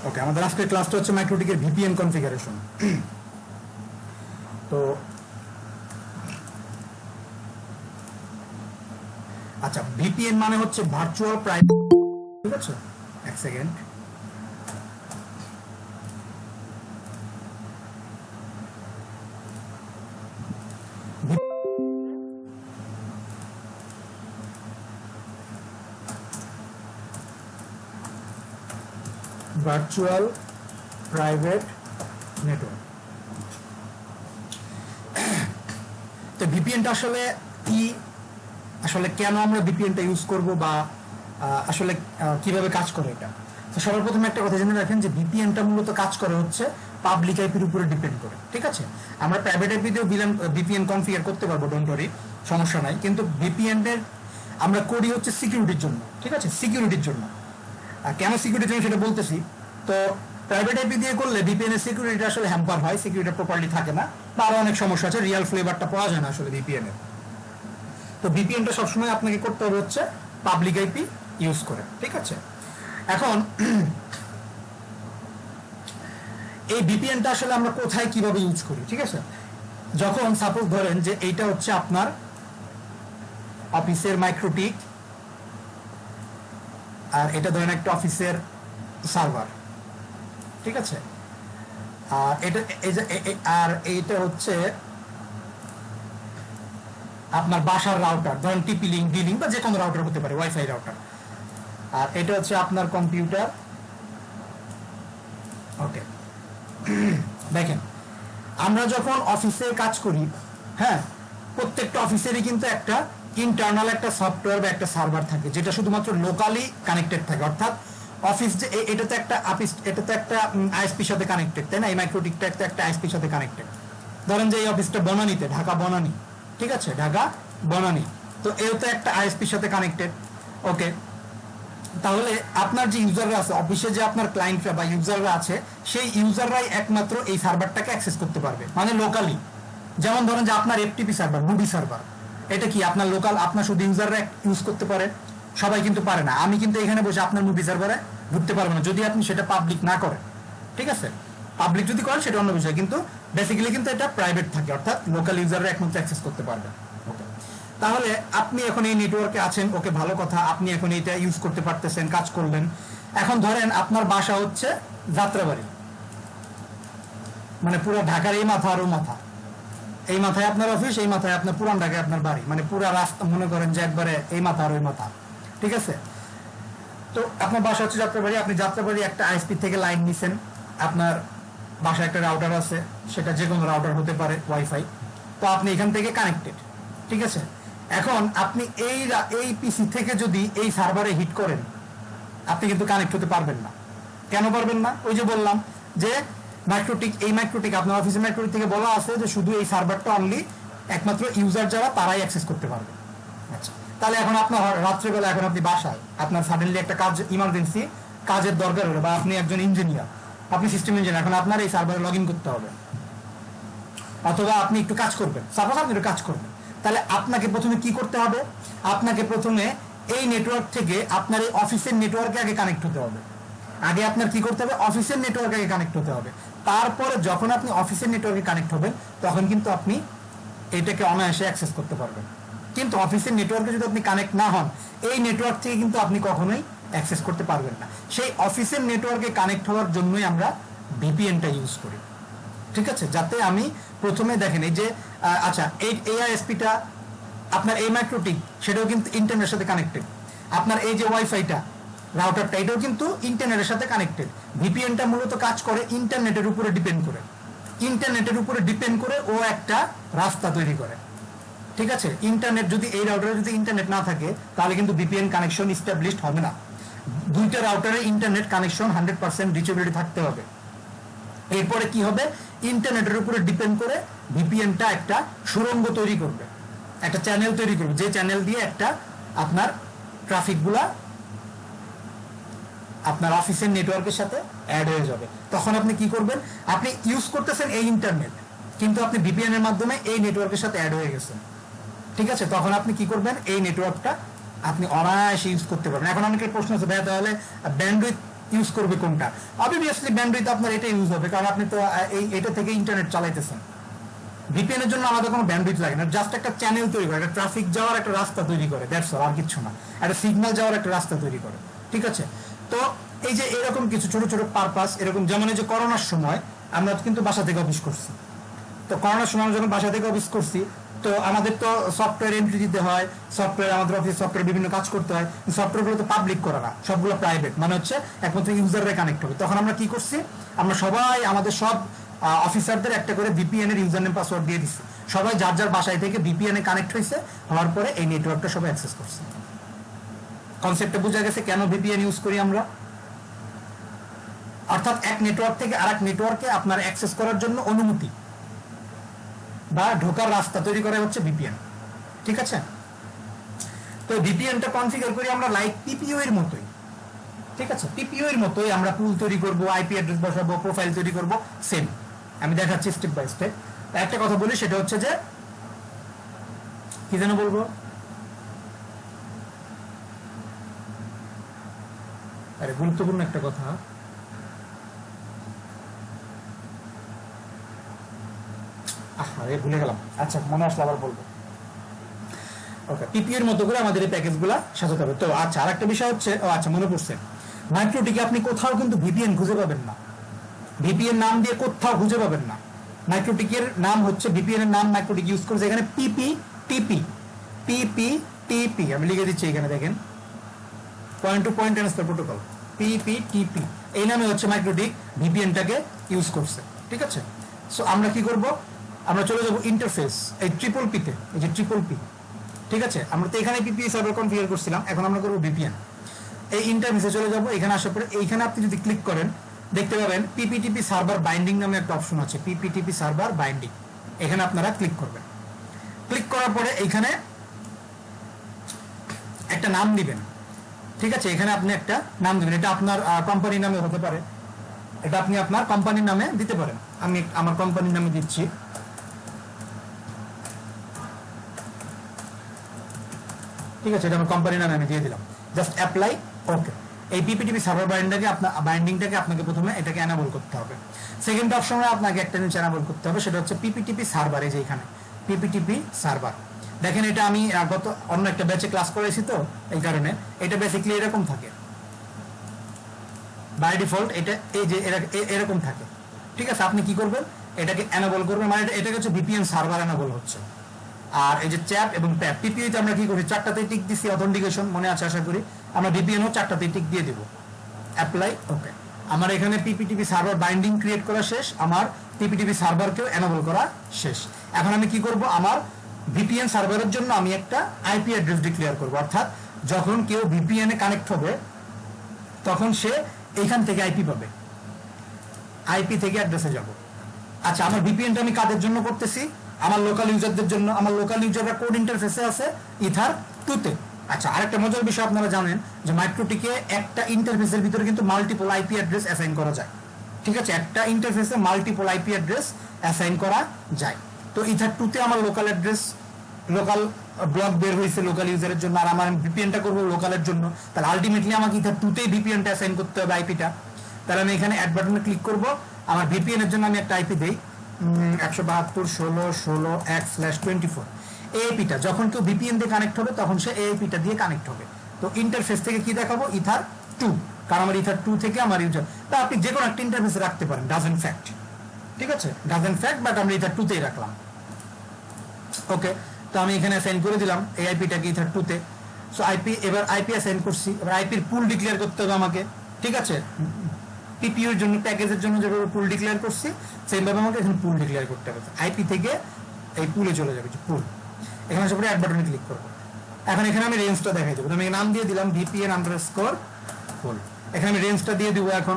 ওকে, আমাদের আজকের ক্লাসটা হচ্ছে মাইক্রোটিকের ভিপিএন কনফিগারেশন। তো আচ্ছা, ভিপিএন মানে হচ্ছে ভার্চুয়াল প্রাইভেট, ঠিক আছে? এক সেকেন্ড। Virtual private network. তো ভিপিএনটা আসলে কি, আসলে কেন আমরা ভিপিএনটা ইউজ করব, বা আসলে কিভাবে কাজ করে এটা? তো সবার প্রথমে একটা কথা জেনে রাখেন যে ভিপিএনটা মূলত কাজ করে হচ্ছে পাবলিক আইপির উপরে ডিপেন্ড করে, ঠিক আছে? আমরা প্রাইভেট আইপি দিয়েও ভিপিএন কনফিগার করতে পারবো, ডোন্ট ওয়ারি, সমস্যা নাই। কিন্তু ভিপিএন এর আমরা করি হচ্ছে সিকিউরিটির জন্য, ঠিক আছে? সিকিউরিটির জন্য। কেন সিকিউরিটির জন্য সেটা বলতেছি। তো প্রাইভেট আইপি দিয়ে করলে ভিপিএন এর সিকিউরিটি আসলে হ্যাম্পার হয়, সিকিউরিটি প্রপারলি থাকে না, বা আরো অনেক সমস্যা আছে, রিয়েল ফ্লেভারটা পাওয়া যায় না আসলে ভিপিএন এর। তো ভিপিএনটা সবসময় আপনাকে করতে হবে হচ্ছে পাবলিক আইপি ইউজ করে, ঠিক আছে? এখন এই ভিপিএনটা আসলে আমরা কোথায় কিভাবে ইউজ করি, ঠিক আছে? যখন সাপোজ ধরেন যে এইটা হচ্ছে আপনার অফিসের মাইক্রোটিক, আর এটা ধরেন একটা অফিসের সার্ভার, ঠিক আছে? আর এটা আর এইটা হচ্ছে আপনার বাসার রাউটার, ধরেন টিপি লিঙ্ক, ডি লিঙ্ক, বা যে কোনো রাউটার হতে পারে, ওয়াইফাই রাউটার। আর এটা হচ্ছে আপনার কম্পিউটার। ওকে, দেখেন আমরা যখন অফিসে কাজ করি, হ্যাঁ, প্রত্যেকটা অফিসেরই কিন্তু একটা ইন্টারনাল একটা সফটওয়্যার বা একটা সার্ভার থাকে, যেটা শুধুমাত্র লোকালি কানেক্টেড থাকে। অর্থাৎ অফিস যে এটাতে একটা এটাতে একটা আইএসপির সাথে কানেক্টেড, তাই না? এই মাইক্রোটিকটা একটা আইএসপির সাথে কানেক্টেড। ধরেন যে এই অফিসটা বনানীতে, ঢাকা বনানী, ঠিক আছে? ঢাকা বনানী। তো এও তো একটা আইএসপির সাথে কানেক্টেড। ওকে, তাহলে আপনার যে ইউজাররা আছে অফিসে, যে আপনার ক্লায়েন্টরা বা ইউজাররা আছে, সেই ইউজাররাই একমাত্র এই সার্ভারটাকে অ্যাক্সেস করতে পারবে, মানে লোকালি। যেমন ধরেন যে আপনার এফটিপি সার্ভার, মুভি সার্ভার, এটা কি আপনার লোকাল, আপনার শুধু ইউজাররা ইউজ করতে পারে, সবাই কিন্তু পারে না। আমি কিন্তু এখানে বসে আপনার মুভি সার্ভারে ঢুকতে পারবো না, যদি আপনি সেটা পাবলিক না করেন, ঠিক আছে? পাবলিক যদি করেন সেটা অন্য বিষয়, কিন্তু বেসিক্যালি কিন্তু এটা প্রাইভেট থাকে, অর্থাৎ লোকাল ইউজাররা একমাত্র অ্যাক্সেস করতে পারবে। তাহলে আপনি এখন এই নেটওয়ার্কে আছেন, ওকে, ভালো কথা, আপনি এখন এটা ইউজ করতে পারতেছেন, কাজ করলেন। এখন ধরেন আপনার বাসা হচ্ছে যাত্রাবাড়ি, মানে পুরো ঢাকার এই মাথা আর ও মাথা, এই মাথায় আপনার অফিস, এই মাথায় আপনার পুরান ঢাকায় আপনার বাড়ি, মানে পুরো রাস্তা মনে করেন যে একবারে এই মাথা আর ওই মাথা, ঠিক আছে? তো আপনার বাসা হচ্ছে যাত্রাবাড়ি, আপনি যাত্রাবাড়ি একটা আইএসপি থেকে লাইন নিছেন, আপনার বাসায় একটা রাউটার আছে, সেটা যে কোনো রাউটার হতে পারে, ওয়াইফাই। তো আপনি এখান থেকে কানেক্টেড, ঠিক আছে? এখন আপনি এই পিসি থেকে যদি এই সার্ভারে হিট করেন, আপনি কিন্তু কানেক্ট হতে পারবেন না। কেন পারবেন না? ওই যে বললাম যে এই মাইক্রোটিক আপনার অফিসের মাইক্রোটিক থেকে বলা আছে যে শুধু এই সার্ভারটা অনলি একমাত্র ইউজার যারা তারাই অ্যাক্সেস করতে পারবে। আচ্ছা, তাহলে এখন আপনার রাত্রেবেলা, এখন আপনি বাসায়, আপনার সাডেনলি একটা কাজ, ইমার্জেন্সি কাজের দরকার হলো, বা আপনি একজন ইঞ্জিনিয়ার, আপনি সিস্টেম ইঞ্জিনিয়ার, এখন আপনার এই সার্ভারে লগ ইন করতে হবে, অথবা আপনি একটু কাজ করবেন, সাপোজ আপনি একটু কাজ করবেন। তাহলে আপনাকে প্রথমে কি করতে হবে? আপনাকে প্রথমে এই নেটওয়ার্ক থেকে আপনার এই অফিসের নেটওয়ার্কে আগে কানেক্ট হতে হবে। আগে আপনার কি করতে হবে? অফিসের নেটওয়ার্কে আগে কানেক্ট হতে হবে। তারপরে যখন আপনি অফিসের নেটওয়ার্কে কানেক্ট হবেন, তখন কিন্তু আপনি এটাকে অনায়াসে অ্যাক্সেস করতে পারবেন। কিন্তু অফিসের নেটওয়ার্কে যদি আপনি কানেক্ট না হন, এই নেটওয়ার্ক থেকে কিন্তু আপনি কখনোই অ্যাক্সেস করতে পারবেন না। সেই অফিসের নেটওয়ার্কে কানেক্ট হওয়ার জন্যই আমরা ভিপিএনটা ইউজ করি, ঠিক আছে? যাতে আমি প্রথমে দেখেন এই যে আচ্ছা, এই আইএসপিটা আপনার এই মাইক্রোটিক, সেটাও কিন্তু ইন্টারনেটের সাথে কানেক্টেড। আপনার এই যে ওয়াইফাইটা, রাউটারটা, এটাও কিন্তু ইন্টারনেটের সাথে কানেক্টেড। ভিপিএনটা মূলত কাজ করে ইন্টারনেটের উপরে ডিপেন্ড করে, ইন্টারনেটের উপরে ডিপেন্ড করে ও একটা রাস্তা তৈরি করে, ঠিক আছে? ইন্টারনেট যদি, এই রাউটারে যদি ইন্টারনেট না থাকে, তাহলে কিন্তু ভিপিএন কানেকশন ইস্টাবলিশড হবে না। দুইটা রাউটারে ইন্টারনেট কানেকশন 100% রিচেবিলিটি থাকতে হবে। এরপরে কি হবে? ইন্টারনেটের উপরে ডিপেন্ড করে ভিপিএনটা একটা সুড়ঙ্গ তৈরি করবে, একটা চ্যানেল তৈরি করবে, যে চ্যানেল দিয়ে একটা আপনার ট্রাফিকগুলা আপনার অফিসের নেটওয়ার্কের সাথে অ্যাড হয়ে যাবে। তখন আপনি কি করবেন? আপনি ইউজ করতেছেন এই ইন্টারনেট, কিন্তু আপনি ভিপিএন এর মাধ্যমে এই নেটওয়ার্কের সাথে অ্যাড হয়ে গেছেন, ঠিক আছে? তখন আপনি কি করবেন? এই নেটওয়ার্কটা আপনি অনায়াসে ইউজ করতে পারবেন। এখন অনেকের প্রশ্ন আছে, ভাই তাহলে ব্যান্ডউইথ ইউজ করবে কোনটা। অবভিয়াসলি ব্যান্ডউইথ আপনার এটা ইউজ হবে, কারণ আপনি তো এটা থেকে ইন্টারনেট চালাইতেছেন। ভিপিএন এর জন্য আলাদা কোনো ব্যান্ডউইথ লাগে না, জাস্ট একটা চ্যানেল তৈরি করে, একটা ট্রাফিক যাওয়ার একটা রাস্তা তৈরি করে, দ্যাটস অল, আর কিছু না। একটা সিগন্যাল যাওয়ার একটা রাস্তা তৈরি করে, ঠিক আছে। তো এই যে এরকম কিছু ছোট ছোট পারপাস, এরকম যেমন এই যে করোনার সময় আমরা কিন্তু বাসা থেকে অফিস করছি। তো করোনার সময় আমরা যখন বাসা থেকে অফিস করছি, তো আমাদের তো সফটওয়্যার এন্ট্রি দিতে হয়, সফটওয়্যার আমাদের অফিস সফটওয়্যার বিভিন্ন কাজ করতে হয়, সফটওয়্যারগুলো তো পাবলিক করা না, সবগুলো প্রাইভেট, মানে হচ্ছে একমাত্র ইউজাররা কানেক্ট হবে। তখন আমরা কি করছি, আমরা সবাই আমাদের সব অফিসারদের একটা করে ভিপিএন এর ইউজার নেম পাসওয়ার্ড দিয়ে দিচ্ছি। সবাই যার যার বাসায় থেকে ভিপিএন এ কানেক্ট হয়েছে, হওয়ার পরে এই নেটওয়ার্কটা সবাই অ্যাক্সেস করছে। কনসেপ্টটা বোঝা গেছে কেন ভিপিএন ইউজ করি আমরা। অর্থাৎ এক নেটওয়ার্ক থেকে আরেক নেটওয়ার্কে আপনার অ্যাক্সেস করার জন্য অনুমতি বা ঢোকার রাস্তা তৈরি করা হচ্ছে ভিপিএন, ঠিক আছে। তো ভিপিএনটা কনফিগার করি আমরা লাইক পিপিও এর মতোই, ঠিক আছে। পিপিও এর মতোই আমরা পুল তৈরি করব, আইপি অ্যাড্রেস বসাবো, প্রোফাইল তৈরি করব, সেম। আমি দেখাচ্ছি স্টেপ বাই স্টেপ। একটা কথা বলি, সেটা হচ্ছে যে কি যেন বলবো, আরে গুরুত্বপূর্ণ একটা কথা, আরে ভুলে গেলাম, আচ্ছা মনে আসলে আবার বলবো। ওকে, পিপিও এর মতো করে আমাদের এই প্যাকেজগুলো সাজাতে হবে। তো আচ্ছা, আরেকটা বিষয় হচ্ছে, আচ্ছা মনে পড়ছে, মাইক্রোটিকে আপনি কোথাও কিন্তু ভিপিএন খুঁজে পাবেন না, ভিপিএন নাম দিয়ে কোথাও খুঁজে পাবেন না। মাইক্রোটিকের নাম হচ্ছে, ভিপিএন এর নাম মাইক্রোটিক ইউজ করছে এখানে পিপি টিপি, পিপি টিপি আমি লিখে দিচ্ছি এখানে, দেখেন point to point transfer protocol, PP TP, এই নামে হচ্ছে মাইক্রোটিক ভিপিএনটাকে ইউজ করছে, ঠিক আছে। সো আমরা কি করব, আমরা চলে যাব ইন্টারফেস, এই ট্রিপল পিতে, এই যে ট্রিপল পি, ঠিক আছে। আমরা তো এখানে পিপি সার্ভার কনফিগার করছিলাম, এখন আমরা করব ভিপিএন। এই ইন্টারফেসে চলে যাব, এখানে আসার পরে এইখানে আপনি যদি ক্লিক করেন দেখতে পাবেন পিপিটিপি সার্ভার বাইন্ডিং নামে একটা অপশন আছে, পিপিটিপি সার্ভার বাইন্ডিং, এখানে আপনারা ক্লিক করবেন। ক্লিক করার পরে এইখানে একটা নাম দিবেন, ঠিক আছে। এখানে আপনি একটা নাম দিবেন, এটা আপনার কোম্পানির নামে হতে পারে, এটা আপনি আপনার কোম্পানির নামে দিতে পারেন। আমি আমার কোম্পানির নামে দিচ্ছি, ঠিক আছে, এটা আমার কোম্পানির নামে আমি দিয়ে দিলাম, জাস্ট অ্যাপ্লাই, ওকে। এই পিপিটিপি সার্ভার বাইন্ডিংটাকে আপনাকে প্রথমে এটাকে এনাবল করতে হবে। সেকেন্ড অপশনে আপনাকে একটা জিনিস এনাবল করতে হবে, সেটা হচ্ছে পিপিটিপি সার্ভার। এই যে এখানে পিপিটিপি সার্ভার, দেখেন এটা আমি গত অন্য একটা ব্যাচে ক্লাস করেছি, তো এই কারণে এটা বেসিক্যালি এরকম থাকে বাই ডিফল্ট, এটা এই যে এরকম থাকে, ঠিক আছে। আপনি কি করবেন, এটাকে এনাবল করবেন, মানে এটাকে হচ্ছে ভিপিএন সার্ভার এনাবল হচ্ছে। আর এই যে চ্যাপ এবং ট্যাপ, পিপিইতে আমরা কি করি, চারটাতেই টিক দিচ্ছি, অথেন্টিকেশন মনে আছে আশা করি, আমরা ভিপিএনও চারটাতেই টিক দিয়ে দিব, অ্যাপ্লাই, ওকে। আমার এখানে পিপিটিপি সার্ভার বাইন্ডিং ক্রিয়েট করা শেষ, আমার পিপিটিপি সার্ভারকেও এনাবল করা শেষ। এখন আমি কি করব, আমার ভিপিএন সার্ভারের জন্য আমি একটা আইপি অ্যাড্রেস ডিক্লেয়ার করব, অর্থাৎ যখন কেউ ভিপিএন এ কানেক্ট হবে তখন সে এইখান থেকে আইপি পাবে, আইপি থেকে অ্যাড্রেসে যাব। আচ্ছা, আমার ভিপিএনটা আমি কাদের জন্য করতেছি, আমার লোকাল ইউজারদের জন্য। আমার লোকাল ইউজাররা কোড ইন্টারফেসে আছে ইথার 2 তে। আচ্ছা, আরেকটা মজার বিষয় আপনারা জানেন যে মাইক্রোটিকে একটা ইন্টারফেসের ভিতরে কিন্তু মাল্টিপল আইপি অ্যাড্রেস অ্যাসাইন করা যায়, ঠিক আছে। একটা ইন্টারফেসে মাল্টিপল আইপি অ্যাড্রেস অ্যাসাইন করা যায়। তো ইথার 2 তে আমার লোকাল অ্যাড্রেস, লোকাল ব্লক বের হয়েছে লোকাল ইউজারের জন্য, আর আমার ভিপিএনটা করবো লোকালের জন্য। তাহলে আলটিমেটলি আমাকে ইথার 2 তেই ভিপিএনটা অ্যাসাইন করতে হবে আইপিটা। তাহলে আমি এখানে অ্যাড বাটনে ক্লিক করব, আমার ভিপিএন এর জন্য আমি একটা আইপি দেই 172.16.1/24। এআইপিটা যখন কেউ ভিপিএন দিয়ে কানেক্ট হবে তখন সে এআইপিটা দিয়ে কানেক্ট হবে। তো ইন্টারফেস থেকে কি দেখাবো, ইথার 2, কারণ আমার ইথার 2 থেকে আমার ইউজার। তা আপনি যে কোনো একটা ইন্টারফেসে রাখতে পারেন, ডাজেন্ট ফ্যাক্ট, ঠিক আছে, ডাজেন্ট ফ্যাক্ট, বাট আমরা ইথার 2 তেই রাখলাম, ওকে। তো আমি এখানে অ্যাসাইন করে দিলাম এআইপিটাকে ইথার 2 তে। সো আইপি, এবার আইপি অ্যাসাইন করছি, এবার আইপির পুল ডিক্লেয়ার করতে হবে আমাকে, ঠিক আছে। পিপিইউর জন্য, প্যাকেজের জন্য যেভাবে পুল ডিক্লেয়ার করছি সেইভাবে আমাকে এখানে পুল ডিক্লেয়ার করতে হবে। আইপি থেকে এই পুলে চলে যাবে, যে পুল, এখানে সব অ্যাড বাটনে ক্লিক করব। এখন এখানে আমি রেঞ্জটা দেখাই দেবো, আমি নাম দিয়ে দিলাম VPN_full। এখানে আমি রেঞ্জটা দিয়ে দিব, এখন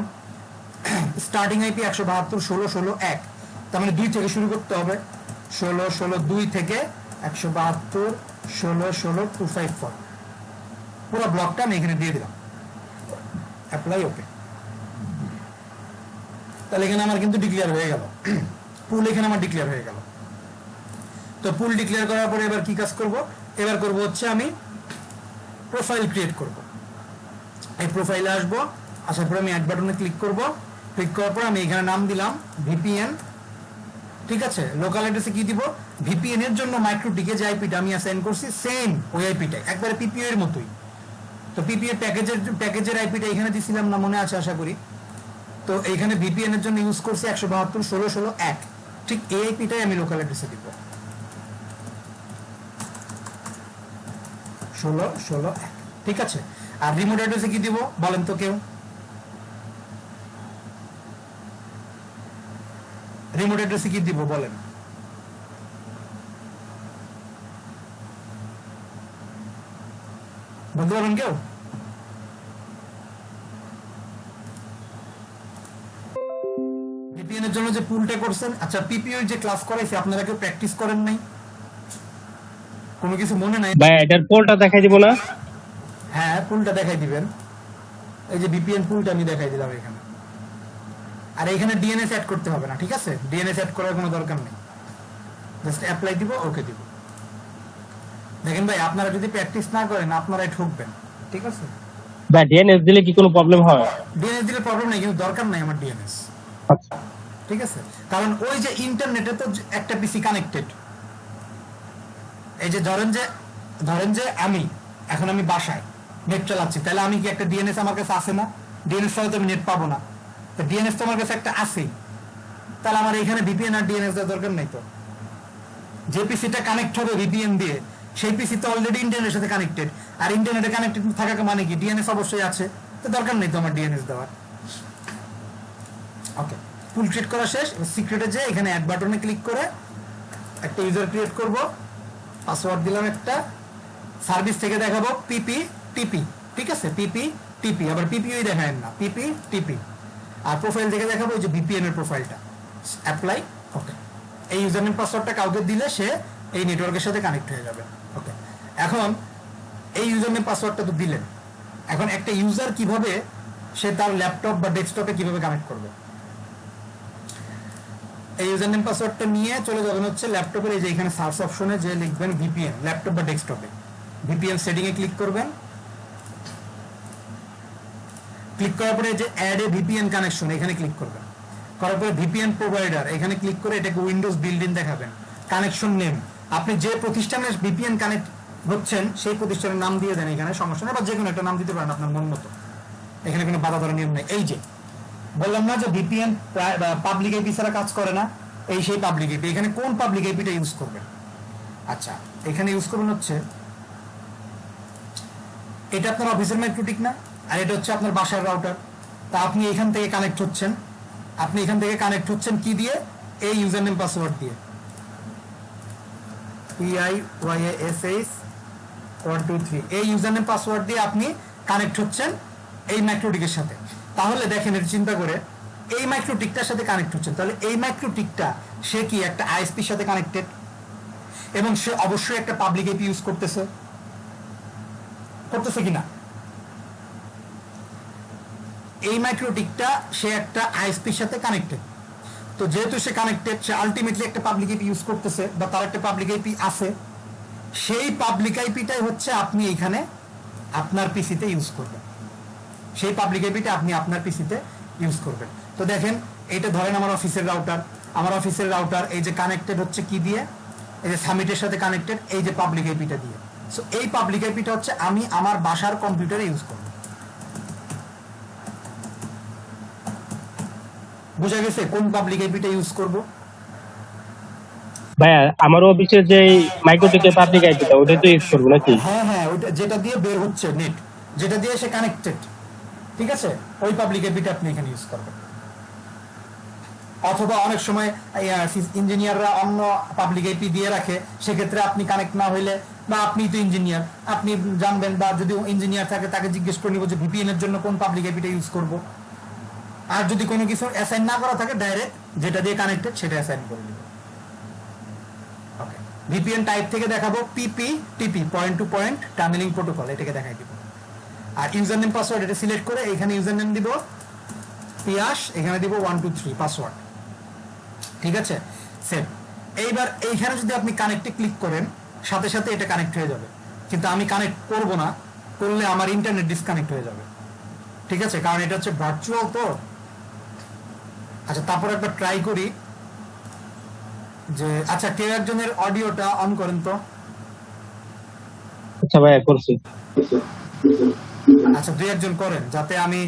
স্টার্টিং আইপি 172.16.16.1, তার মানে 2 থেকে শুরু করতে হবে, 16.16.2 থেকে 172.16.16.254 পুরো ব্লকটা আমি এখানে দিয়ে দিলাম, অ্যাপ্লাই, ওকে। তাহলে এখানে আমার কিন্তু ডিক্লেয়ার হয়ে গেল, পুল এখানে আমার ডিক্লেয়ার হয়ে গেল। তো পুল ডিক্লেয়ার করার পরে এবার কি কাজ করব, এবার করব হচ্ছে আমি প্রোফাইল ক্রিয়েট করব। এই প্রোফাইলে আসবো, আসার পরে আমি অ্যাড বাটনে ক্লিক করব। ক্লিক করার পর আমি এখানে নাম দিলাম ভিপিএন। ঠিক আছে, লোকাল অ্যাড্রেসে কি দিব, ভিপিএন এর জন্য মাইক্রোটিকে যে আইপিটা আমি অ্যাসাইন করছি সেম ওই আইপিটা, একবারে পিপিও এর মতোই। তো পিপিএ প্যাকেজের আইপিটা এখানে দিছিলাম না, মনে আছে আশা করি। তো এইখানে ভিপিএন এর জন্য ইউজ করছি 172.16.16.1, ঠিক এই আইপিটাই আমি লোকাল অ্যাড্রেসে দিব 16.16.1। ঠিক আছে, আর রিমোট অ্যাড্রেসে কি দিব বলেন তো কেউ? রিমোট অ্যাড্রেসে কি দিব বলেন? বলতে পারবেন কেউ? ভিপিএন এর জন্য যে পুলটা করছেন, আচ্ছা পিপিও যে ক্লাস করাইছে আপনারা কেউ প্র্যাকটিস করেন নাই? কোনো কিছু মনে নাই? ভাই এটার পোলটা দেখাই দিব না? হ্যাঁ, পুলটা দেখাই দিবেন। এই যে ভিপিএন পুলটা আমি দেখাই দিলাম এখানে। আর এখানে ডিএনএস অ্যাড করতে হবে না, ঠিক আছে? ডিএনএস অ্যাড করার কোনো দরকার নেই, জাস্ট অ্যাপ্লাই দিব, ওকে দিব। দেখেন ভাই, আপনারা যদি প্র্যাকটিস না করেন আপনারাই ঠকবেন, ঠিক আছে? ভাই ডিএনএস দিলে কি কোনো প্রবলেম হয়? ডিএনএস দিলে প্রবলেম নাই, কিন্তু দরকার নাই আমার ডিএনএস। আচ্ছা, ঠিক আছে, কারণ ওই যে ইন্টারনেটে তো একটা পিসি কানেক্টেড। এই যে ধরেন যে আমি এখন বাসায় নেট চালাচ্ছি, তাহলে আমি কি একটা ডিএনএস আমার কাছে আছে না? ডিএনএস ছাড়া তো আমি নেট পাবো না, তো ডিএনএস তো আমার কাছে একটা আছেই। তাহলে আমার এখানে ভিপিএন আর ডিএনএস দেওয়ার দরকার নাই। তো যে পিসিটা কানেক্ট হবে ভিপিএন দিয়ে, সেই পিসি তো অলরেডি ইন্টারনেটের সাথে কানেক্টেড, আর ইন্টারনেটে কানেক্টেড থাকা মানে কি ডিএনএস অবশ্যই আছে, তো দরকার নেই তো আমার ডিএনএস দেওয়ার। ওকে, ফুল ক্রিয়েট করা শেষ। সিক্রেটে যে এখানে অ্যাড বাটনে ক্লিক করে একটা ইউজার ক্রিয়েট করব, পাসওয়ার্ড দিলাম একটা, সার্ভিস থেকে দেখাবো পিপি টিপি। ঠিক আছে, পিপি টিপি, আবার পিপিওই দেখায় না, পিপি টিপি। আর প্রোফাইল থেকে দেখাবো ওই যে ভিপিএন এর প্রোফাইলটা, অ্যাপ্লাই। ওকে, এই ইউজার নেম পাসওয়ার্ডটা কাউকে দিলে সে এই নেটওয়ার্কের সাথে কানেক্ট হয়ে যাবে। ওকে, এখন এই ইউজার নেম পাসওয়ার্ডটা তো দিলেন, এখন একটা ইউজার কিভাবে সে তার ল্যাপটপ বা ডেস্কটপে কিভাবে কানেক্ট করবে? এই ইউজার নেম পাসওয়ার্ডটা নিয়ে চলে যাবেন হচ্ছে ল্যাপটপের এই যে এখানে সার্চ অপশনে যে লিখবেন ভিপিএন, ল্যাপটপ বা ডেস্কটপে ভিপিএন সেটিং এ ক্লিক করবেন। ক্লিক করার পরে যে অ্যাড এ ভিপিএন কানেকশন এখানে ক্লিক করবেন। করার পরে ভিপিএন প্রোভাইডার এখানে ক্লিক করে এটাকে উইন্ডোজ বিল্ড ইন দেখাবেন। কানেকশন নেম আপনি যে প্রতিষ্ঠানের ভিপিএন কানেক্ট হচ্ছেন সেই প্রতিষ্ঠানের নাম দিয়ে দেন, এখানে সমস্যা নেই, বা যে কোনো একটা নাম দিতে পারেন আপনার মন মতো, এখানে কোনো বাধা ধরা নিয়ম নেই। এই যে বললাম না যে ভিপিএন পাবলিক আইপি ছাড়া কাজ করে না, এই সেই পাবলিক আইপি। এখানে কোন পাবলিক আইপিটা ইউজ করবেন? আচ্ছা, এখানে ইউজ করবেন হচ্ছে এটা আপনার অফিসের মাইক্রোটিক না, আর এটা হচ্ছে আপনার বাসার রাউটার। তা আপনি এখান থেকে কানেক্ট হচ্ছেন, কি দিয়ে? এই ইউজার নেম পাসওয়ার্ড দিয়ে, PIYASH123, এই ইউজার নেম পাসওয়ার্ড দিয়ে আপনি কানেক্ট হচ্ছেন এই মাইক্রোটিকের সাথে। তাহলে দেখেন, এটা চিন্তা করে এই মাইক্রোটিকটার সাথে কানেক্ট হচ্ছেন, তাহলে এই মাইক্রোটিকটা সে কি একটা আইএসপির সাথে কানেক্টেড, এবং সে অবশ্যই একটা পাবলিক আইপি ইউজ করতেছে কিনা? এই মাইক্রোটিকটা সে একটা আইএসপির সাথে কানেক্টেড, তো যেহেতু সে কানেক্টেড, সে আলটিমেটলি একটা পাবলিক আইপি ইউজ করতেছে, বা তার একটা পাবলিক আইপি আছে। সেই পাবলিক আইপিটাই হচ্ছে আপনি এখানে আপনার পিসিতে ইউজ করবেন, সেই পাবলিক আইপিটা আপনি আপনার পিসিতে ইউজ করবেন। তো দেখেন, এটা ধরেন আমার অফিসের রাউটার, এই যে কানেক্টেড হচ্ছে কি দিয়ে? এই যে সামিটের সাথে কানেক্টেড, এই যে পাবলিক আইপিটা দিয়ে। সো এই পাবলিক আইপিটা হচ্ছে আমি আমার বাসার কম্পিউটারে ইউজ করব। বুঝা গেছে কোন পাবলিক আইপিটা ইউজ করব? ভাইয়া আমার অফিসে যে মাইক্রোটিকের পাবলিক আইপিটা ওটা তো ইউজ করবো নাকি? হ্যাঁ, ওইটা যেটা দিয়ে বের হচ্ছে নেট, যেটা দিয়ে সে কানেক্টেড, ঠিক আছে, ওই পাবলিক আইপিটা আপনি এখানে ইউজ করবেন। অথবা অনেক সময় ইঞ্জিনিয়াররা অন্য পাবলিক আইপি দিয়ে রাখে, সেক্ষেত্রে আপনি কানেক্ট না হইলে, বা আপনি তো ইঞ্জিনিয়ার, আপনি জানবেন, বা যদি ইঞ্জিনিয়ার থাকে তাকে জিজ্ঞেস করে নিব যে ভিপিএন এর জন্য কোন পাবলিক আইপিটা ইউজ করব। আর যদি কোনো কিছু অ্যাসাইন না করা থাকে, ডাইরেক্ট যেটা দিয়ে কানেক্টেড সেটা অ্যাসাইন করে নিব। ওকে, ভিপিএন টাইপ থেকে দেখাবো PPTP, point to point tunneling protocol, এটাকে দেখাই দিব। আর ইউজার নেম পাসওয়ার্ড এটা সিলেক্ট করে এখানে ইউজার নেম দিব পিয়াস, এখানে দিব 123 পাসওয়ার্ড। ঠিক আছে, সেভ। এইবার এইখানে যদি আপনি কানেক্টে ক্লিক করেন, সাথে সাথে এটা কানেক্ট হয়ে যাবে, কিন্তু আমি কানেক্ট করব না, করলে আমার ইন্টারনেট ডিসকানেক্ট হয়ে যাবে। ঠিক আছে, কারণ এটা হচ্ছে ভার্চুয়াল তো। আচ্ছা তারপর একবার ট্রাই করি যে, আচ্ছা কেউ একজনের অডিওটা অন করেন তো। আচ্ছা ভাইয়া করছি। আচ্ছা দুই একজন করেন, যাতে আমি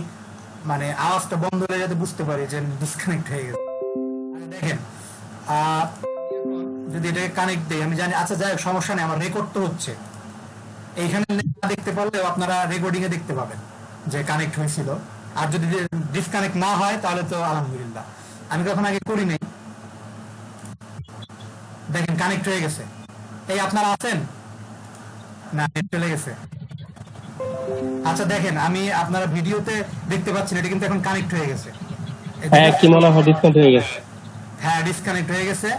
মানে আওয়াজটা বন্ধ হলে যাতে বুঝতে পারি যে ডিসকানেক্ট হয়ে গেছে। আচ্ছা, দেখেন যদি এটাকে কানেক্ট দেই, আমি জানি, আচ্ছা যাই হোক সমস্যা নেই, আমার রেকর্ড তো হচ্ছে। এইখানে না দেখতে পারলেও আপনারা রেকর্ডিং এ দেখতে পাবেন যে কানেক্ট হয়েছিল। আর যদি ডিসকানেক্ট না হয় তাহলে তো আলহামদুলিল্লাহ। আমি কখন আগে করি নাই, দেখেন কানেক্ট হয়ে গেছে। এই আপনারা আছেন না, নেট চলে গেছে। আচ্ছা দেখেন, আমি আপনারা ভিডিওতে দেখতে পাচ্ছেন এটা কিন্তু এখন কানেক্ট হয়ে গেছে। হ্যাঁ কি মনে হয় ডিসকাউন্ট হয়ে গেছে। হ্যাঁ ডিসকানেক্ট হয়ে গেছে।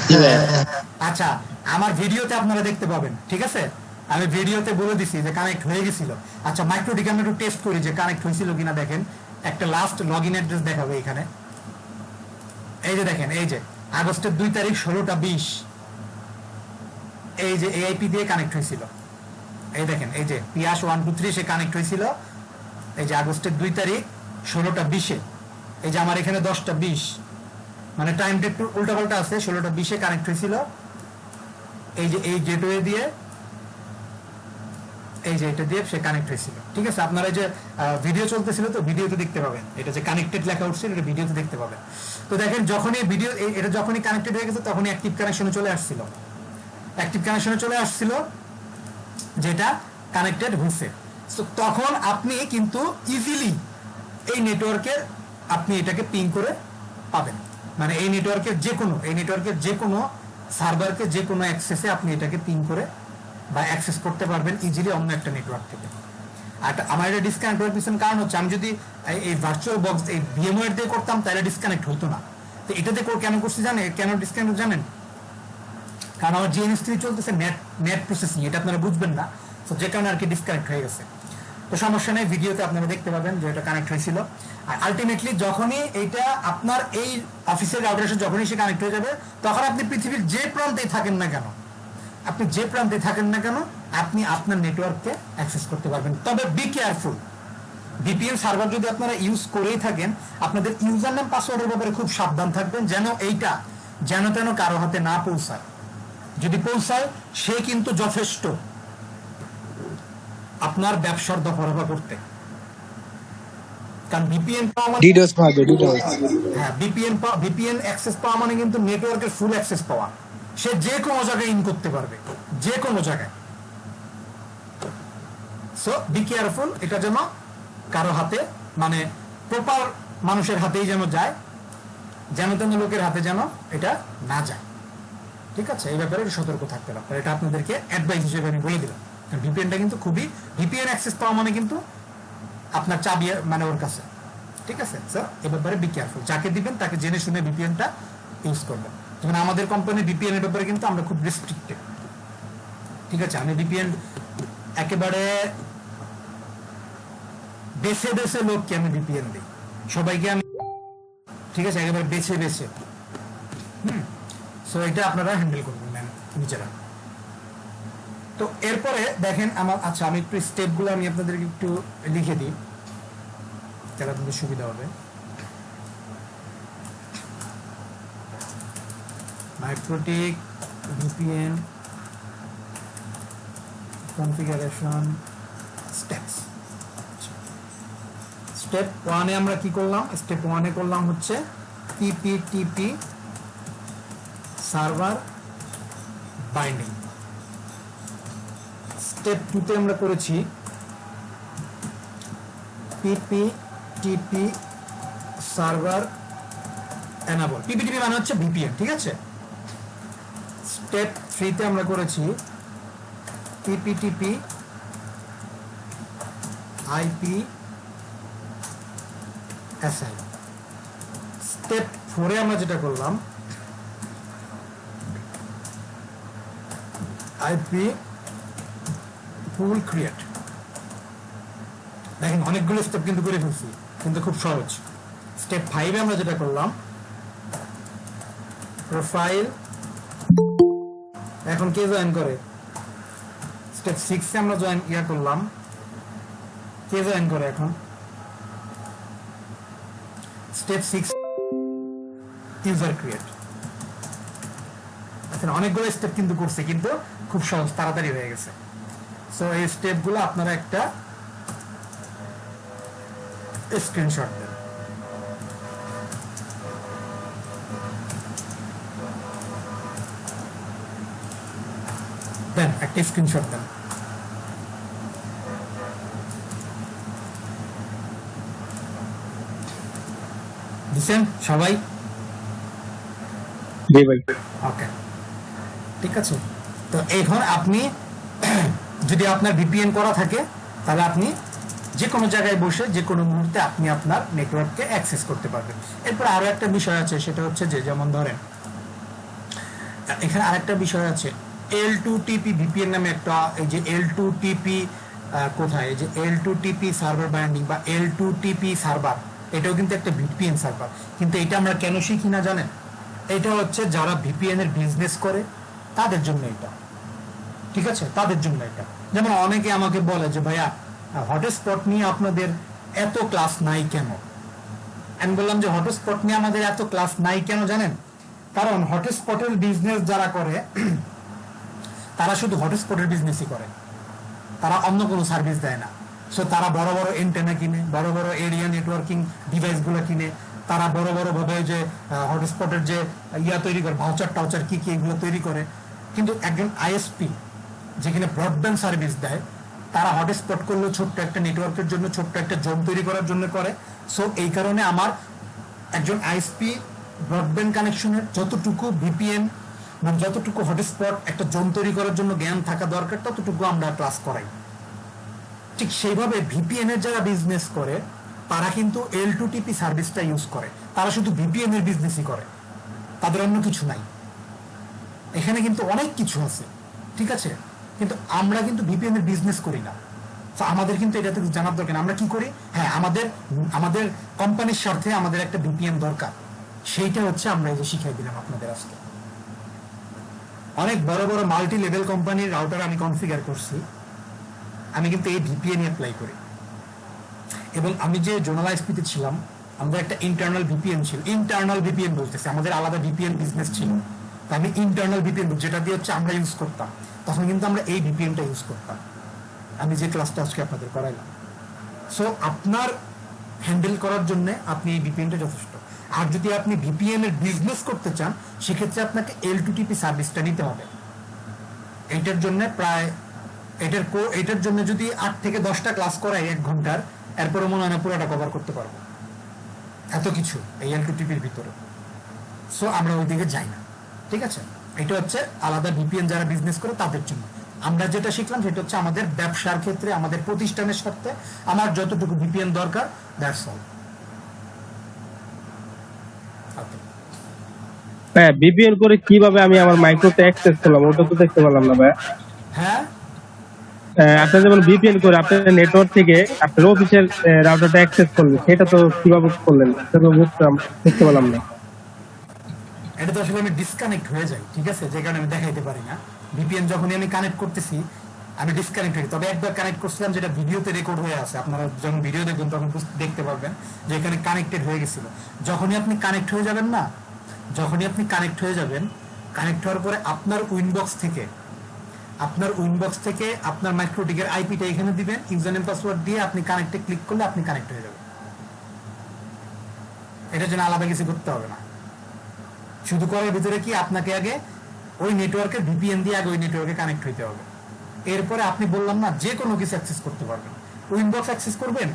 জি ভাইয়া। আচ্ছা আমার ভিডিওতে আপনারা দেখতে পাবেন, ঠিক আছে, আমি ভিডিওতে বলে দিছি যে কানেক্ট হয়ে গেছিল। আচ্ছা মাইক্রোটিকে আমরা একটু টেস্ট করি যে কানেক্ট হয়েছিল কিনা। দেখেন একটা লাস্ট লগ ইন অ্যাড্রেস দেখাবে এখানে। এই যে দেখেন, এই যে আগস্টের 2 তারিখ 16টা 20, এই যে এআইপি দিয়ে কানেক্ট হয়েছিল। এই দেখেন, এই যে পিয়াস 123 সে কানেক্ট হয়েছিল এই যে আগস্টের 2 তারিখ 16টা 20-এ। এই যে আমার এখানে 10টা 20, মানে টাইমটা একটু উল্টাপাল্টা আছে। 16টা 20-এ কানেক্ট হয়েছিল এই যে এই গেটওয়ে দিয়ে, এই যে এটা দিয়ে সে কানেক্ট হয়েছিল। ঠিক আছে, আপনারা যে ভিডিও চলতেছিল তো ভিডিওতে দেখতে পাবেন, এটা যে কানেক্টেড লেখা উঠছিল এটা ভিডিওতে দেখতে পাবেন। তো দেখেন যখনই ভিডিও এটা যখনই কানেক্টেড হয়ে গেছে তখনই অ্যাক্টিভ কানেকশনে চলে আসছিল, অ্যাক্টিভ কানেকশনে চলে আসছিল যেটা কানেক্টেড হয়েছে। তো তখন আপনি কিন্তু ইজিলি এই নেটওয়ার্কের আপনি এটাকে পিং করে পাবেন। মানে এই নেটওয়ার্কের যে কোনো সার্ভারকে যে কোনো অ্যাক্সেসে আপনি এটাকে পিং করে বা অ্যাক্সেস করতে পারবেন ইজিলি অন্য একটা নেটওয়ার্ক থেকে। আর আমার এটা ডিসকানেক্ট হওয়ার পিছনে কারণ হচ্ছে, আমি যদি এই ভার্চুয়াল বক্স এই ভিএমওয়্যার দিয়ে করতাম তাহলে ডিসকানেক্ট হতো না। তো এটাতে কেন করছি জানেন, কেন ডিসকানেক্ট জানেন? কারণ আমার জিএনএস3 চলতেছে নেট প্রসেসিং, এটা আপনারা বুঝবেন না, তো যে কারণে আর কি ডিসকানেক্ট হয়ে গেছে। তো সমস্যা নেই, ভিডিওতে আপনারা দেখতে পাবেন যে এটা কানেক্ট হয়েছিল। আর আলটিমেটলি যখনই এইটা আপনার এই অফিসের রাউটারে যখনই সে কানেক্ট হয়ে যাবে, তখন আপনি পৃথিবীর যে প্রান্তেই থাকেন না কেন, আপনি আপনার নেটওয়ার্ককে অ্যাক্সেস করতে পারবেন। তবে বি কেয়ারফুল, ভিপিএন সার্ভার যদি আপনারা ইউজ করেই থাকেন, আপনাদের ইউজার নেম পাসওয়ার্ডের ব্যাপারে খুব সাবধান থাকবেন, যেন এইটা যেন তেন কারো হাতে না পৌঁছায়। যদি পৌঁছায় সে কিন্তু যথেষ্ট আপনার ব্যবসার দফারফা করতে। কারণ ভিপিএন পাওয়া মানে ডিডোস পাবে ডিডোস। হ্যাঁ, ভিপিএন অ্যাক্সেস পাওয়া মানে কিন্তু নেটওয়ার্কের ফুল অ্যাক্সেস পাওয়া। সে যে কোনো জায়গায় ইন করতে পারবে, যে কোনো জায়গায়। সো বি কেয়ারফুল, এটা যেন কারো হাতে, মানে প্রপার মানুষের হাতেই যেন যায়, যেন তেন লোকের হাতে যেন এটা না যায়। ঠিক আছে, এই ব্যাপারে সতর্ক থাকতে হবে। এটা আপনাদেরকে অ্যাডভাইস হিসেবে আমি বলে দিলাম। ভিপিএনটা কিন্তু খুবই, ভিপিএন অ্যাক্সেস পাওয়া মানে কিন্তু আপনার চাবি মানে ওর কাছে। ঠিক আছে, স্যার এ ব্যাপারে বি কেয়ারফুল, যাকে দিবেন তাকে জেনে শুনে ভিপিএনটা ইউজ করবেন। যেমন আমাদের কোম্পানির ভিপিএন এর ব্যাপারে কিন্তু আমরা খুব রেস্ট্রিক্টেড। ঠিক আছে, আমি ভিপিএন একেবারে বেছে বেছে লোককে আমি ভিপিএন দিই, সবাইকে আমি, ঠিক আছে, একেবারে বেছে বেছে। সো এটা আপনারা হ্যান্ডেল করবেন ম্যাম নিজেরা। তো এরপরে দেখেন আমার, আচ্ছা আমি একটু স্টেপগুলো আমি আপনাদেরকে একটু লিখে দিই তাহলে আপনাদের সুবিধা হবে। MikroTik VPN configuration steps. Step 1-এ আমরা কি করলাম? স্টেপ 1-এ করলাম হচ্ছে পিপিটিপি সার্ভার বাইন্ডিং। স্টেপ 2-তে আমরা করেছি পিপিটিপি সার্ভার এনাবল। পিপিটিপি মানে হচ্ছে ভিপিএন, ঠিক আছে। স্টেপ 3-তে আমরা করেছি পিপিটিপি আইপি এসআই। স্টেপ 4-এ আমরা যেটা করলাম আইপি পুল ক্রিয়েট। দেখেন অনেকগুলো স্টেপ কিন্তু করে ফেলছি, কিন্তু খুব সহজ। স্টেপ 5-এ আমরা যেটা করলাম প্রোফাইল এখন কে জয়েন করে? স্টেপ 6 এ আমরা জয়েন করলাম, কে জয়েন করে এখন? Step 6 user create. আচ্ছা, অনেকগুলো স্টেপ কিন্তু করছে, কিন্তু খুব সহজ, তাড়াতাড়ি হয়ে গেছে। সো এই স্টেপগুলো আপনারা একটা স্ক্রিনশট দেন। একটা স্ক্রিনশট দেন। দিছেন সবাই? জি ভাই। ওকে, ঠিক আছে। তো এখন আপনি যদি আপনার ভিপিএন করা থাকে, তাহলে আপনি যে কোনো জায়গায় বসে যে কোনো মুহূর্তে আপনি আপনার নেটওয়ার্ককে অ্যাক্সেস করতে পারবেন। এরপর আরো একটা বিষয় আছে, সেটা হচ্ছে যে যেমন ধরেন এখানে আরেকটা বিষয় আছে, L2TP ভিপিএন নামে একটা, এই যে L2TP কোথায়, এই যে L2TP সার্ভার বাইন্ডিং বা L2TP সার্ভার, এটাও কিন্তু একটা ভিপিএন সার্ভার। কিন্তু এটা আমরা কেন শিখি না জানেন? এটা হচ্ছে যারা ভিপিএন এর বিজনেস করে তাদের জন্য এটা, ঠিক আছে, তাদের জন্য এটা। যেমন অনেকে আমাকে বলে যে ভাইয়া হটস্পট নিয়ে আপনাদের এত ক্লাস নাই কেন? আমি বললাম যে হটস্পট নিয়ে আমাদের এত ক্লাস নাই কেন জানেন? কারণ হটস্পটের বিজনেস যারা করে তারা শুধু হটস্পটের বিজনেসই করে, তারা অন্য কোনো সার্ভিস দেয় না। সো তারা বড় বড় এন্টেনা কিনে, বড় বড় এরিয়া নেটওয়ার্কিং ডিভাইস গুলো কিনে, তারা বড় বড় ভাবে যে হটস্পটের যে তৈরি করে, ভাউচার টাউচার কি কি এগুলো তৈরি করে। কিন্তু একজন আইএসপি যেখানে ব্রডব্যান্ড সার্ভিস দেয়, তারা হটস্পট করলেও ছোট্ট একটা নেটওয়ার্কের জন্য, ছোট্ট একটা জোন তৈরি করার জন্য করে। সো এই কারণে আমার একজন আইএসপি ব্রডব্যান্ড কানেকশনের যতটুকু ভিপিএন মানে যতটুকু হটস্পট একটা জোন তৈরি করার জন্য জ্ঞান থাকা দরকার, ততটুকু আমরা ক্লাস করাই। ঠিক সেইভাবে ভিপিএন এর যারা বিজনেস করে তারা কিন্তু L2TP সার্ভিসটা ইউজ করে, তারা শুধু ভিপিএন এর বিজনেসই করে, তাদের অন্য কিছু নাই। এখানে কিন্তু অনেক কিছু আছে, ঠিক আছে, কিন্তু আমরা কিন্তু ভিপিএন এর বিজনেস করি না। তো আমাদের কিন্তু এটা জানার দরকার, আমরা কি করি। হ্যাঁ, আমাদের কোম্পানির স্বার্থে আমাদের একটা ভিপিএন দরকার, সেইটা হচ্ছে আমরা এই যে শিখাই দিলাম আপনাদের আজকে। অনেক বড় বড় মাল্টি লেভেল কোম্পানির রাউটার আমি কনফিগার করছি, আমি কিন্তু এই ভিপিএন অ্যাপ্লাই করি। এবং আমি যে জোনাল আইএসপিতে ছিলাম, আমাদের একটা ইন্টারনাল ভিপিএন ছিল, ইন্টারনাল ভিপিএন বলতেছে, আমাদের আলাদা ভিপিএন বিজনেস ছিল। তা আমি ইন্টারনাল ভিপিএন যেটা দিয়ে হচ্ছে আমরা ইউজ করতাম, তখন কিন্তু আমরা এই ভিপিএনটা ইউজ করতাম, আমি যে ক্লাসটা আজকে আপনাদের করাইলাম। সো আপনার হ্যান্ডেল করার জন্য আপনি এই ভিপিএনটা যথেষ্ট। আর যদি আপনি ভিপিএন এর বিজনেস করতে চান, সেক্ষেত্রে আপনাকে L2TP সার্ভিসটা নিতে হবে। এটার জন্য প্রায় এটার জন্য যদি 8 থেকে 10টা ক্লাস করাই 1 ঘন্টার, এরপরে মনে হয় না পুরোটা কভার করতে পারবো, এত কিছু এই L2TP-র ভিতরে। সো আমরা ওই দিকে যাই না, ঠিক আছে। এটা হচ্ছে আলাদা ভিপিএন যারা বিজনেস করে তাদের জন্য। আমরা যেটা শিখলাম সেটা হচ্ছে আমাদের ব্যবসার ক্ষেত্রে, আমাদের প্রতিষ্ঠানের স্বার্থে আমার যতটুকু ভিপিএন দরকার, দ্যাটস অল। হ্যাঁ, ভিপিএন করে কিভাবে আমি আমার মাইক্রোতে অ্যাক্সেস করলাম ওটা তো দেখতে পেলাম না ভাই। হ্যাঁ, আপনি যেমন ভিপিএন করে আপনার নেটওয়ার্ক থেকে আপনার অফিসের রাউটারটা অ্যাক্সেস করলেন, সেটা তো কিভাবে করলেন সেটা তো বুঝতে পারলাম না। এটা তো আসলে আমি ডিসকানেক্ট হয়ে যাই, ঠিক আছে, যে কারণে আমি দেখাইতে পারি না। ভিপিএন যখনই আমি কানেক্ট করতেছি আমি ডিসকানেক্ট হই। তবে একবার কানেক্ট করছিলাম, যেটা ভিডিওতে রেকর্ড হয়ে আছে, আপনারা যখন ভিডিও দেখবেন তখন দেখতে পারবেন যে এখানে কানেক্টেড হয়ে গেছিল। যখনই আপনি কানেক্ট হয়ে যাবেন না, যখনই আপনি কানেক্ট হয়ে যাবেন, কানেক্ট হওয়ার পরে আপনার উইনবক্স থেকে আপনার মাইক্রোটিকের আইপিটা এখানে দিবেন, ইউজার নেম পাসওয়ার্ড দিয়ে আপনি কানেক্টে ক্লিক করলে আপনি কানেক্ট হয়ে যাবেন। এটার জন্য আলাদা কিছু করতে হবে না। শুধু করার ভিতরে কি, আপনাকে আগে ওই নেটওয়ার্কের ভিপিএন দিয়ে আগে ওই নেটওয়ার্কে কানেক্ট হইতে হবে। এরপরে আপনি বললাম না, যে কোনো কিছু অ্যাক্সেস করতে পারবেন। উইনবক্স অ্যাক্সেস করবেন,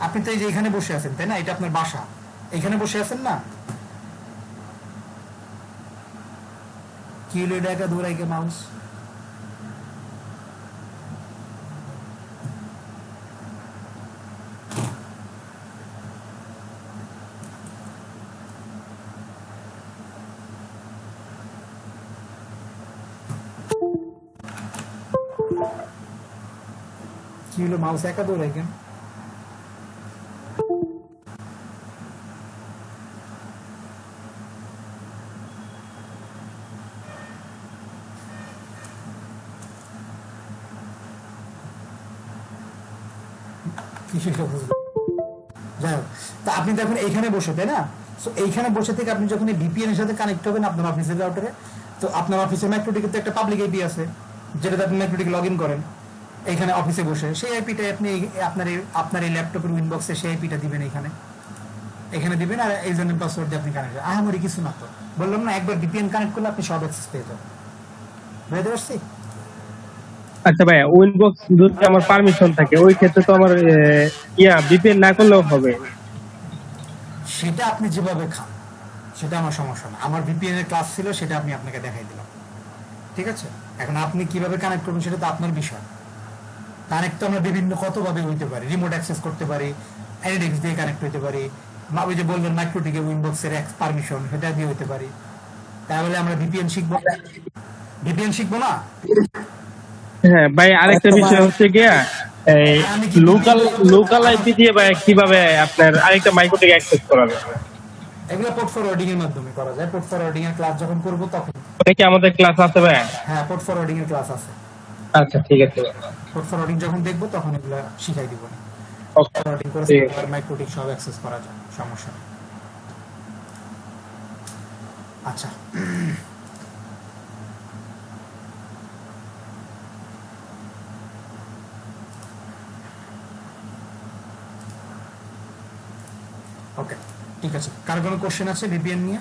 আপনি তো এই যে এখানে বসে আছেন, তাই না, এটা আপনার বাসা, এখানে বসে আছেন না, কি হলো এটা, একা দৌড়াইকে মাউস, কি হলো মাউস একা দৌড়াই কেন? কিছুটা বুঝলাম। যাই হোক, তা আপনি তো এখন এইখানে বসে, তাই না? সো এইখানে বসে থেকে আপনি যখন ভিপিএন এর সাথে কানেক্ট হবেন আপনার অফিসের রাউটারে, তো আপনার অফিসের ম্যাক্রোটিকে তো একটা পাবলিক আইপি আছে, যেটাতে আপনি ম্যাক্রোটিকে লগ ইন করেন এইখানে অফিসে বসে, সেই আইপিটা আপনি আপনার এই ল্যাপটপের উইনবক্সে সেই আইপিটা দিবেন, এখানে দিবেন, আর এই জন্য পাসওয়ার্ড দিয়ে আপনি কানেক্ট, আহামরি কিছু না তো। বললাম না, একবার ভিপিএন কানেক্ট করলে আপনি সব অ্যাক্সেস পেয়ে যাবেন। বুঝতে পারছি? আচ্ছা ভাই, উইনবক্স যদি আমার পারমিশন থাকে ওই ক্ষেত্রে তো আমার ভিপিএন না করলেও হবে। সেটা আপনি যেভাবে খান সেটা আমার সমস্যা না, আমার ভিপিএন এর ক্লাস ছিল, সেটা আমি আপনাকে দেখাই দিলাম। ঠিক আছে, এখন আপনি কিভাবে কানেক্ট করবেন সেটা তো আপনার বিষয়। কানেক্ট তো আমরা বিভিন্ন কতভাবে হইতে পারি, রিমোট অ্যাক্সেস করতে পারি, এনএডিএক্স দিয়ে কানেক্ট হইতে পারি, বা ওই যে বললেন মাইক্রোটিকে উইনবক্সের পারমিশন সেটা দিয়ে হইতে পারি। তাহলে আমরা ভিপিএন শিখবো, না? হ্যাঁ ভাই, আরেকটা বিষয় হচ্ছে গিয়া এই আমি কি লোকাল লোকাল আইপি দিয়ে ভাই কিভাবে আপনার আরেকটা মাইক্রোটিক অ্যাক্সেস করা যায়? এগুলো পোর্ট ফরওয়ার্ডিং এর মাধ্যমে করা যায়। পোর্ট ফরওয়ার্ডিং এর ক্লাস যখন করবো তখন। ওটা কি আমাদের ক্লাস আছে ভাই? হ্যাঁ, পোর্ট ফরওয়ার্ডিং এর ক্লাস আছে। আচ্ছা ঠিক আছে। পোর্ট ফরওয়ার্ডিং যখন দেখবো তখন এগুলো শিখাই দিব। ওকে, ফরওয়ার্ডিং করে ঠিক আছে। মাইক্রোটিক সব অ্যাক্সেস করা যায়, সমস্যা নেই। আচ্ছা, ওকে, ঠিক আছে। কার কোনো কোশ্চেন আছে ভিপিএন নিয়ে?